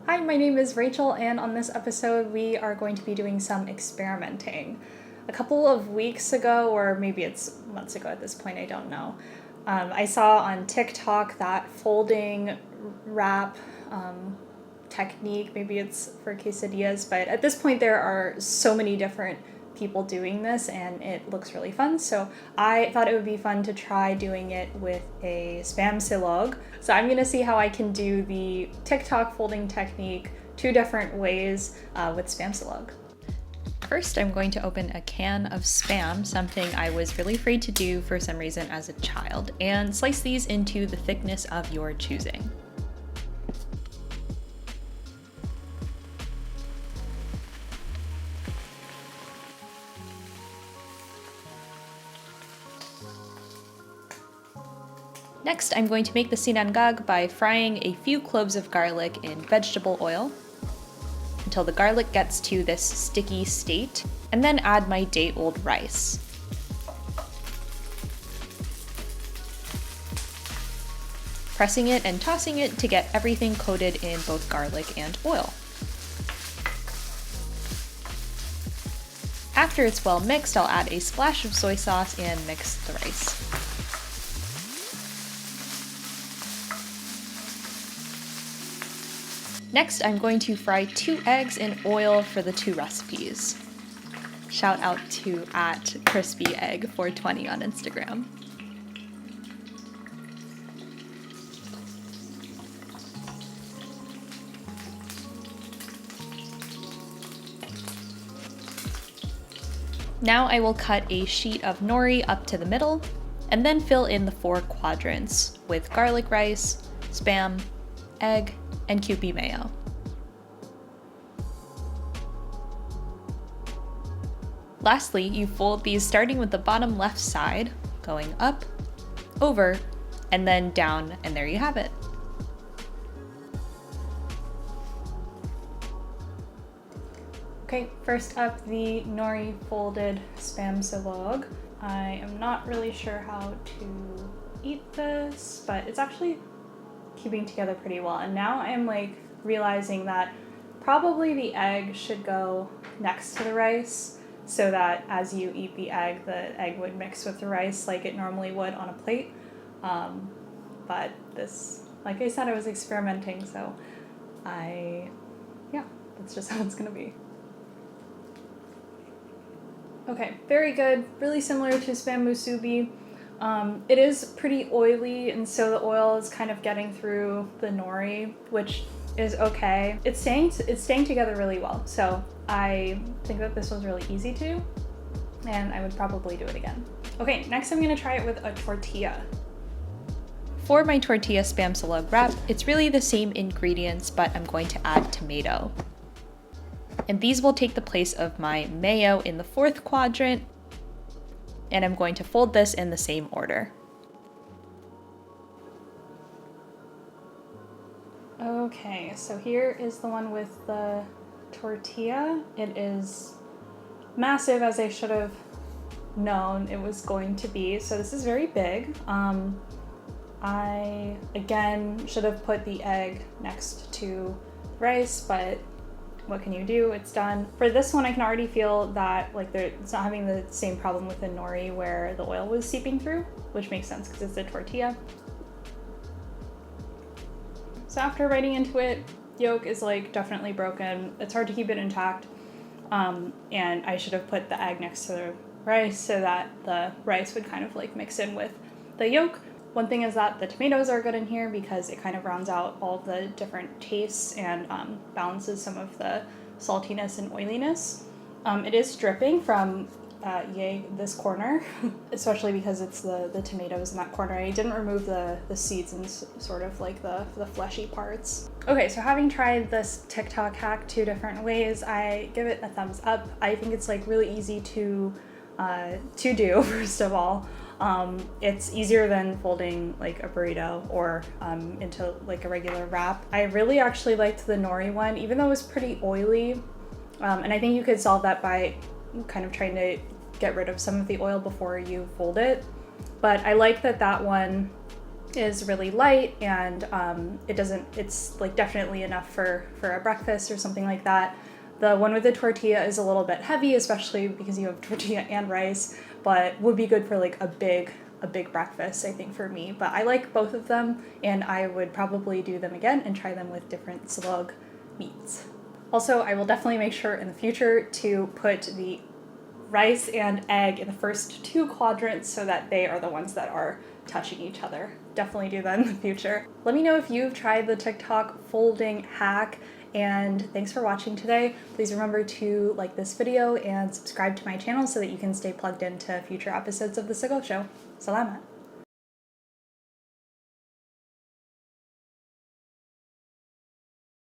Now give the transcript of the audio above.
Hi, my name is Rachel, and on this episode, we are going to be doing some experimenting. A couple of weeks ago, or maybe it's months ago at this point, I don't know, I saw on TikTok that folding wrap technique. Maybe it's for quesadillas, but at this point, there are so many different people doing this and it looks really fun, so I thought it would be fun to try doing it with a spamsilog. So I'm gonna see how I can do the TikTok folding technique two different ways with spamsilog. First, I'm going to open a can of Spam, something I was really afraid to do for some reason as a child, and slice these into the thickness of your choosing. Next, I'm going to make the sinangag by frying a few cloves of garlic in vegetable oil until the garlic gets to this sticky state, and then add my day-old rice. Pressing it and tossing it to get everything coated in both garlic and oil. After it's well mixed, I'll add a splash of soy sauce and mix the rice. Next, I'm going to fry 2 eggs in oil for the 2 recipes. Shout out to @crispyegg420 on Instagram. Now I will cut a sheet of nori up to the middle, and then fill in the 4 quadrants with garlic rice, spam, egg, and Kewpie mayo. Lastly, you fold these starting with the bottom left side, going up, over, and then down, and there you have it. Okay, first up, the nori folded spamsilog. I am not really sure how to eat this, but it's actually keeping together pretty well. And now I'm realizing that probably the egg should go next to the rice so that as you eat the egg would mix with the rice like it normally would on a plate. But this, like I said, I was experimenting, so that's just how it's gonna be. Okay, very good. Really similar to spam musubi. It is pretty oily, and so the oil is kind of getting through the nori, which is okay. It's staying together really well, so I think that this was really easy to do, and I would probably do it again. Okay, next I'm gonna try it with a tortilla. For my tortilla spamsilog wrap, it's really the same ingredients, but I'm going to add tomato. And these will take the place of my mayo in the 4th quadrant, and I'm going to fold this in the same order. Okay, so here is the one with the tortilla. It is massive, as I should have known it was going to be, so this is very big. I, again, should have put the egg next to rice, but what can you do? It's done. For this one, I can already feel that it's not having the same problem with the nori where the oil was seeping through, which makes sense because it's a tortilla. So after biting into it, yolk is definitely broken. It's hard to keep it intact. And I should have put the egg next to the rice so that the rice would kind of mix in with the yolk. One thing is that the tomatoes are good in here because it kind of rounds out all the different tastes and balances some of the saltiness and oiliness. It is dripping from this corner, especially because it's the tomatoes in that corner. I didn't remove the seeds and sort of the fleshy parts. Okay, so having tried this TikTok hack 2 different ways, I give it a thumbs up. I think it's really easy to do, first of all. It's easier than folding a burrito or into a regular wrap. I really actually liked the nori one, even though it was pretty oily. And I think you could solve that by kind of trying to get rid of some of the oil before you fold it. But I like that one is really light, and it's like definitely enough for a breakfast or something like that. The one with the tortilla is a little bit heavy, especially because you have tortilla and rice, but would be good for like a big breakfast, I think, for me. But I like both of them, and I would probably do them again and try them with different silog meats. Also, I will definitely make sure in the future to put the rice and egg in the first 2 quadrants so that they are the ones that are touching each other. Definitely do that in the future. Let me know if you've tried the TikTok folding hack, and thanks for watching today. Please remember to like this video and subscribe to my channel so that you can stay plugged into future episodes of the Sago Show. Salamat!